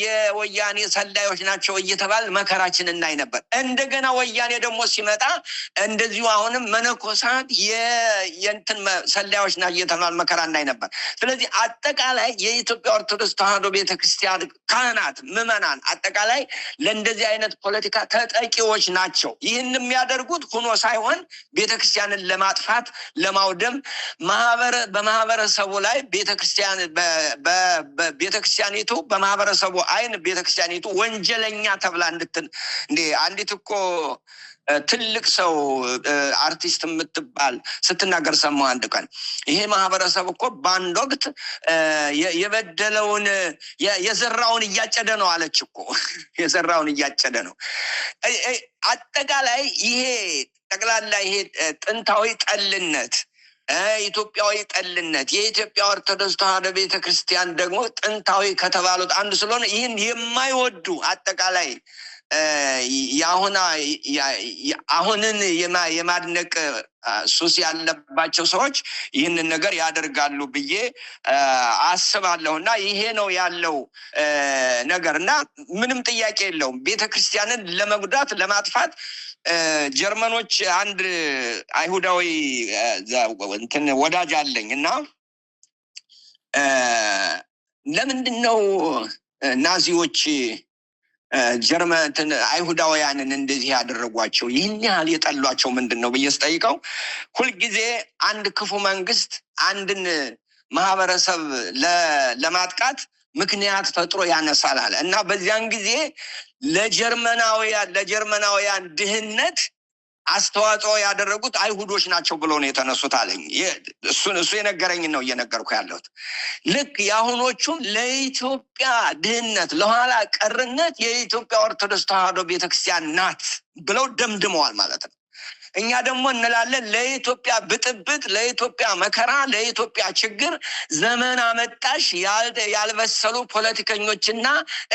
የወያኔ ሰላዮች ናቸው እየተባል መከራችን እናይ ነበር። እንደገና ወያኔ ደግሞ ሲመጣ እንደዚሁ አሁንም መነኮሳት የእንትን ሰላዮች ናቸው እየተባል መከራ እናይ ነበር። ስለዚህ አጠቃላይ የኢትዮጵያ ኦርቶዶክስ ተዋሕዶ ቤተክርስቲያን ካህናት፣ ምዕመናን አጠቃላይ ለእንደዚህ አይነት ፖለቲካ ተጠቂዎች ናቸው። ይህን የሚያደርጉት ሆኖ ሳይሆን ቤተክርስቲያንን ለማጥፋት ለማውደም በማህበረሰቡ ላይ ቤተክርስቲያኒቱ በማህበረሰቡ አይን ቤተክርስቲያኒቱ ወንጀለኛ ተብላ አንዲት እኮ ትልቅ ሰው አርቲስት የምትባል ስትናገር ሰማሁ አንድ ቀን። ይሄ ማህበረሰብ እኮ በአንድ ወቅት የበደለውን የዘራውን እያጨደ ነው አለች እኮ። የዘራውን እያጨደ ነው። አጠቃላይ ይሄ ጠቅላላ ይሄ ጥንታዊ ጠልነት፣ ኢትዮጵያዊ ጠልነት፣ የኢትዮጵያ ኦርቶዶክስ ተዋሕዶ ቤተክርስቲያን ደግሞ ጥንታዊ ከተባሉት አንዱ ስለሆነ ይህን የማይወዱ አጠቃላይ አሁንን የማድነቅ ሱስ ያለባቸው ሰዎች ይህንን ነገር ያደርጋሉ ብዬ አስባለሁ። እና ይሄ ነው ያለው ነገር እና ምንም ጥያቄ የለውም። ቤተክርስቲያንን ለመጉዳት ለማጥፋት ጀርመኖች አንድ አይሁዳዊ ወዳጅ አለኝ እና ለምንድን ነው ናዚዎች ጀርመን አይሁዳውያንን እንደዚህ ያደረጓቸው? ይህን ያህል የጠሏቸው ምንድን ነው ብዬ ስጠይቀው ሁልጊዜ አንድ ክፉ መንግስት አንድን ማህበረሰብ ለማጥቃት ምክንያት ፈጥሮ ያነሳል አለ እና በዚያን ጊዜ ለጀርመናውያን ድህነት አስተዋጽኦ ያደረጉት አይሁዶች ናቸው ብሎ ነው የተነሱት አለኝ። እሱ የነገረኝን ነው እየነገርኩ ያለሁት። ልክ የአሁኖቹም ለኢትዮጵያ ድህነት ለኋላ ቀርነት የኢትዮጵያ ኦርቶዶክስ ተዋሕዶ ቤተክርስቲያን ናት ብለው ደምድመዋል ማለት ነው። እኛ ደግሞ እንላለን ለኢትዮጵያ ብጥብጥ፣ ለኢትዮጵያ መከራ፣ ለኢትዮጵያ ችግር ዘመን አመጣሽ ያልበሰሉ ፖለቲከኞችና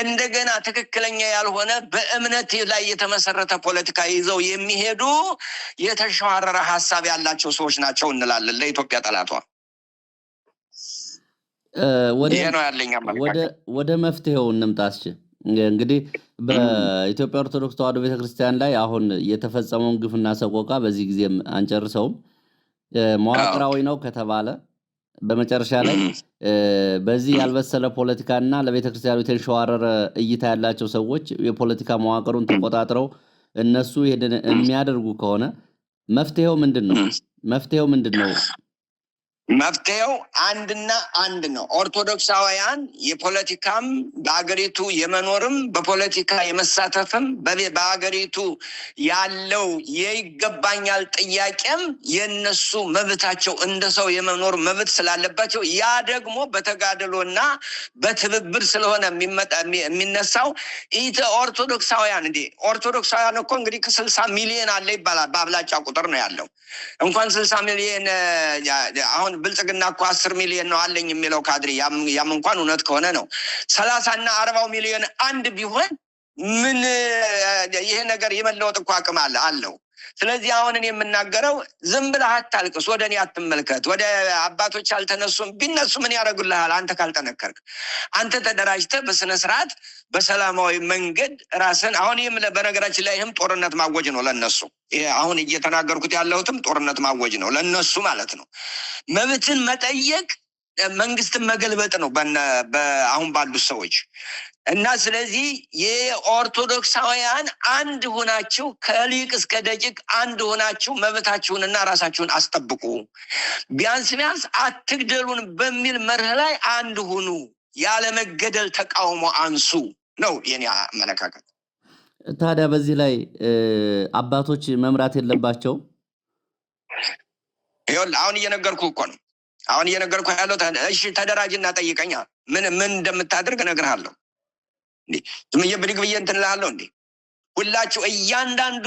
እንደገና ትክክለኛ ያልሆነ በእምነት ላይ የተመሰረተ ፖለቲካ ይዘው የሚሄዱ የተሸዋረረ ሀሳብ ያላቸው ሰዎች ናቸው እንላለን ለኢትዮጵያ ጠላቷ። ይሄ ነው ያለኝ አመለካከት። ወደ መፍትሄው እንምጣስች። እንግዲህ በኢትዮጵያ ኦርቶዶክስ ተዋሕዶ ቤተክርስቲያን ላይ አሁን የተፈጸመውን ግፍና ሰቆቃ በዚህ ጊዜም አንጨርሰውም። መዋቅራዊ ነው ከተባለ በመጨረሻ ላይ በዚህ ያልበሰለ ፖለቲካና ለቤተክርስቲያኑ የተንሸዋረረ እይታ ያላቸው ሰዎች የፖለቲካ መዋቅሩን ተቆጣጥረው እነሱ ይሄንን የሚያደርጉ ከሆነ መፍትሄው ምንድን ነው? መፍትሄው አንድና አንድ ነው። ኦርቶዶክሳውያን የፖለቲካም በአገሪቱ የመኖርም በፖለቲካ የመሳተፍም በአገሪቱ ያለው የይገባኛል ጥያቄም የነሱ መብታቸው እንደ ሰው የመኖር መብት ስላለባቸው ያ ደግሞ በተጋድሎና በትብብር ስለሆነ የሚነሳው ኦርቶዶክሳውያን ኦርቶዶክሳውያን እኮ እንግዲህ ከ60 ሚሊዮን አለ ይባላል። በአብላጫ ቁጥር ነው ያለው። እንኳን 60 ሚሊዮን አሁን ብልጽግና እኮ 10 ሚሊዮን ነው አለኝ የሚለው ካድሬ፣ ያም እንኳን እውነት ከሆነ ነው። 30 እና 40 ሚሊዮን አንድ ቢሆን ምን ይሄ ነገር የመለወጥ እኮ አቅም አለው። ስለዚህ አሁንን የምናገረው ዝም ብለህ አታልቅስ፣ ወደ እኔ አትመልከት። ወደ አባቶች አልተነሱም፣ ቢነሱ ምን ያደርጉልሃል? አንተ ካልጠነከርክ፣ አንተ ተደራጅተህ በስነ ስርዓት በሰላማዊ መንገድ ራስን አሁን ይህም በነገራችን ላይ ይህም ጦርነት ማወጅ ነው ለነሱ። አሁን እየተናገርኩት ያለሁትም ጦርነት ማወጅ ነው ለነሱ ማለት ነው። መብትን መጠየቅ መንግስትን መገልበጥ ነው አሁን ባሉት ሰዎች እና ስለዚህ የኦርቶዶክሳውያን አንድ ሆናችሁ ከሊቅ እስከ ደቂቅ አንድ ሆናችሁ መብታችሁንና ራሳችሁን አስጠብቁ። ቢያንስ አትግደሉን በሚል መርህ ላይ አንድ ሁኑ። ያለመገደል ተቃውሞ አንሱ ነው የኔ አመለካከት። ታዲያ በዚህ ላይ አባቶች መምራት የለባቸው? ይኸውልህ አሁን እየነገርኩህ እኮ ነው። አሁን እየነገርኩ ያለው እሺ ተደራጅና ጠይቀኛ ምን እንደምታደርግ እነግርሃለሁ። ዝም ብድግ ብዬ እንትን እልሃለሁ እንዴ? ሁላችሁ እያንዳንዱ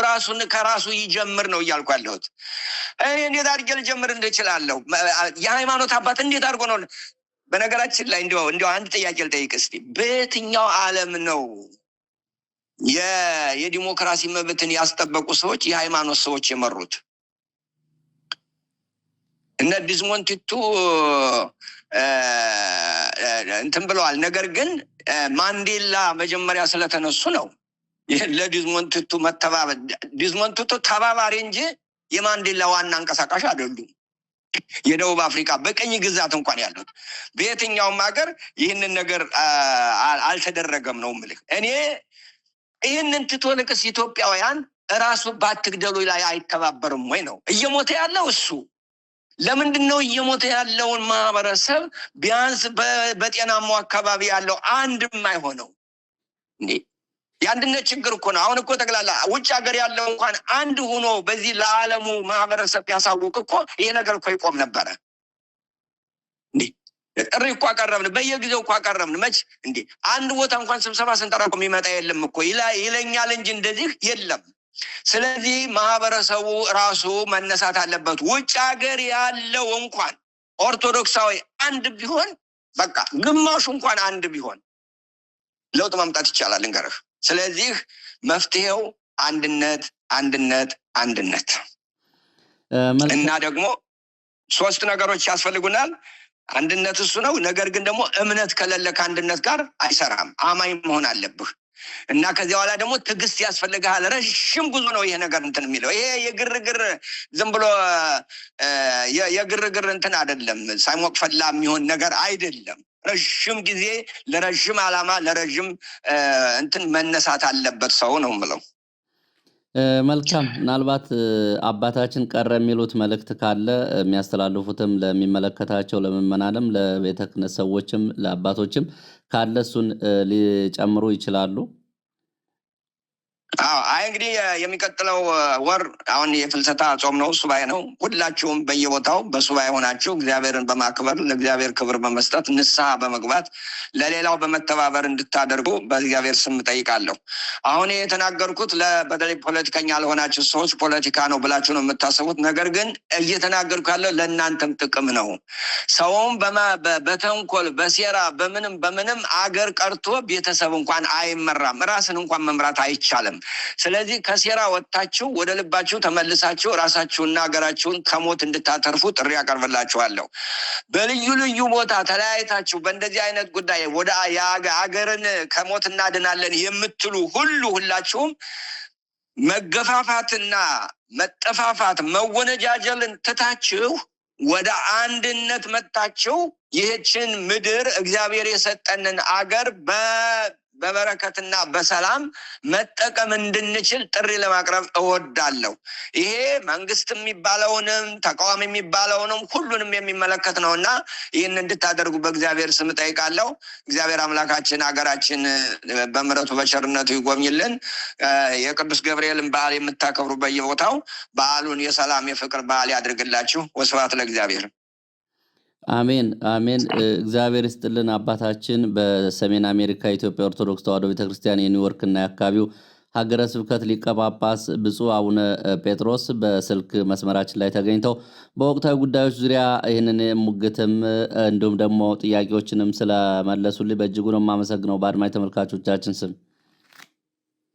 ራሱን ከራሱ ይጀምር ነው እያልኩ ያለሁት። እንዴት አድርጌ ልጀምር እንችላለሁ? የሃይማኖት አባት እንዴት አድርጎ ነው? በነገራችን ላይ እንዲያው አንድ ጥያቄ ልጠይቅ እስቲ። በየትኛው ዓለም ነው የዲሞክራሲ መብትን ያስጠበቁ ሰዎች የሃይማኖት ሰዎች የመሩት? እነ ዲዝሞንድ ቱቱ እንትን ብለዋል። ነገር ግን ማንዴላ መጀመሪያ ስለተነሱ ነው ለዲዝሞንድ ቱቱ መተባበር። ዲዝሞንድ ቱቱ ተባባሪ እንጂ የማንዴላ ዋና አንቀሳቃሽ አይደሉም። የደቡብ አፍሪካ በቀኝ ግዛት እንኳን ያሉት በየትኛውም ሀገር ይህንን ነገር አልተደረገም ነው የምልህ። እኔ ይህንን ትቶልቅስ ኢትዮጵያውያን እራሱ ባትግደሉ ላይ አይተባበርም ወይ ነው? እየሞተ ያለው እሱ ለምንድን ነው እየሞተ ያለውን ማህበረሰብ ቢያንስ በጤናማው አካባቢ ያለው አንድም አይሆነው እንዴ? የአንድነት ችግር እኮ ነው። አሁን እኮ ጠቅላላ ውጭ ሀገር ያለው እንኳን አንድ ሆኖ በዚህ ለዓለሙ ማህበረሰብ ያሳውቅ እኮ ይሄ ነገር እኮ ይቆም ነበረ እንዴ? ጥሪ እኮ አቀረብን፣ በየጊዜው እኮ አቀረብን። መች እንዴ አንድ ቦታ እንኳን ስብሰባ ስንጠራ እኮ የሚመጣ የለም እኮ ይለኛል እንጂ እንደዚህ የለም። ስለዚህ ማህበረሰቡ ራሱ መነሳት አለበት። ውጭ ሀገር ያለው እንኳን ኦርቶዶክሳዊ አንድ ቢሆን በቃ ግማሹ እንኳን አንድ ቢሆን ለውጥ ማምጣት ይቻላል እንገርህ። ስለዚህ መፍትሄው አንድነት አንድነት አንድነት እና ደግሞ 3 ነገሮች ያስፈልጉናል። አንድነት እሱ ነው። ነገር ግን ደግሞ እምነት ከሌለ ከአንድነት ጋር አይሰራም። አማኝ መሆን አለብህ እና ከዚያ በኋላ ደግሞ ትዕግስት ያስፈልግሃል። ረዥም ጉዞ ነው ይሄ ነገር እንትን የሚለው። ይሄ የግርግር ዝም ብሎ የግርግር እንትን አይደለም። ሳይሞቅ ፈላ የሚሆን ነገር አይደለም። ረዥም ጊዜ ለረዥም ዓላማ ለረዥም እንትን መነሳት አለበት ሰው ነው የምለው። መልካም። ምናልባት አባታችን ቀረ የሚሉት መልእክት ካለ የሚያስተላልፉትም ለሚመለከታቸው ለምዕመናንም ለቤተ ክህነት ሰዎችም ለአባቶችም ካለ እሱን ሊጨምሩ ይችላሉ። አይ እንግዲህ የሚቀጥለው ወር አሁን የፍልሰታ ጾም ነው፣ ሱባኤ ነው። ሁላችሁም በየቦታው በሱባኤ ሆናችሁ እግዚአብሔርን በማክበር ለእግዚአብሔር ክብር በመስጠት ንስሐ በመግባት ለሌላው በመተባበር እንድታደርጉ በእግዚአብሔር ስም ጠይቃለሁ። አሁን የተናገርኩት በተለይ ፖለቲከኛ ለሆናችሁ ሰዎች ፖለቲካ ነው ብላችሁ ነው የምታስቡት። ነገር ግን እየተናገርኩ ያለው ለእናንተም ጥቅም ነው። ሰውም በተንኮል በሴራ በምንም አገር ቀርቶ ቤተሰብ እንኳን አይመራም፣ ራስን እንኳን መምራት አይቻልም። ስለዚህ ከሴራ ወጥታችሁ ወደ ልባችሁ ተመልሳችሁ ራሳችሁና ሀገራችሁን ከሞት እንድታተርፉ ጥሪ ያቀርብላችኋለሁ። በልዩ ልዩ ቦታ ተለያይታችሁ በእንደዚህ አይነት ጉዳይ ወደ ሀገርን ከሞት እናድናለን የምትሉ ሁላችሁም መገፋፋትና መጠፋፋት መወነጃጀልን ትታችሁ ወደ አንድነት መጣችሁ ይህችን ምድር እግዚአብሔር የሰጠንን አገር በበረከትና በሰላም መጠቀም እንድንችል ጥሪ ለማቅረብ እወዳለሁ። ይሄ መንግስት የሚባለውንም ተቃዋሚ የሚባለውንም ሁሉንም የሚመለከት ነውና ይህን እንድታደርጉ በእግዚአብሔር ስም ጠይቃለሁ። እግዚአብሔር አምላካችን ሀገራችን በምሕረቱ በቸርነቱ ይጎብኝልን። የቅዱስ ገብርኤልን በዓል የምታከብሩ በየቦታው በዓሉን የሰላም የፍቅር በዓል ያድርግላችሁ። ወስብሐት ለእግዚአብሔር። አሜን አሜን። እግዚአብሔር ይስጥልን። አባታችን በሰሜን አሜሪካ ኢትዮጵያ ኦርቶዶክስ ተዋሕዶ ቤተክርስቲያን የኒውዮርክ እና የአካባቢው ሀገረ ስብከት ሊቀ ጳጳስ ብፁዕ አቡነ ጴጥሮስ በስልክ መስመራችን ላይ ተገኝተው በወቅታዊ ጉዳዮች ዙሪያ ይህንን ሙግትም እንዲሁም ደግሞ ጥያቄዎችንም ስለመለሱልኝ በእጅጉ ነው የማመሰግነው በአድማጭ ተመልካቾቻችን ስም።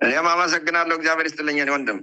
እኔም አመሰግናለሁ። እግዚአብሔር ይስጥልኝ ወንድም።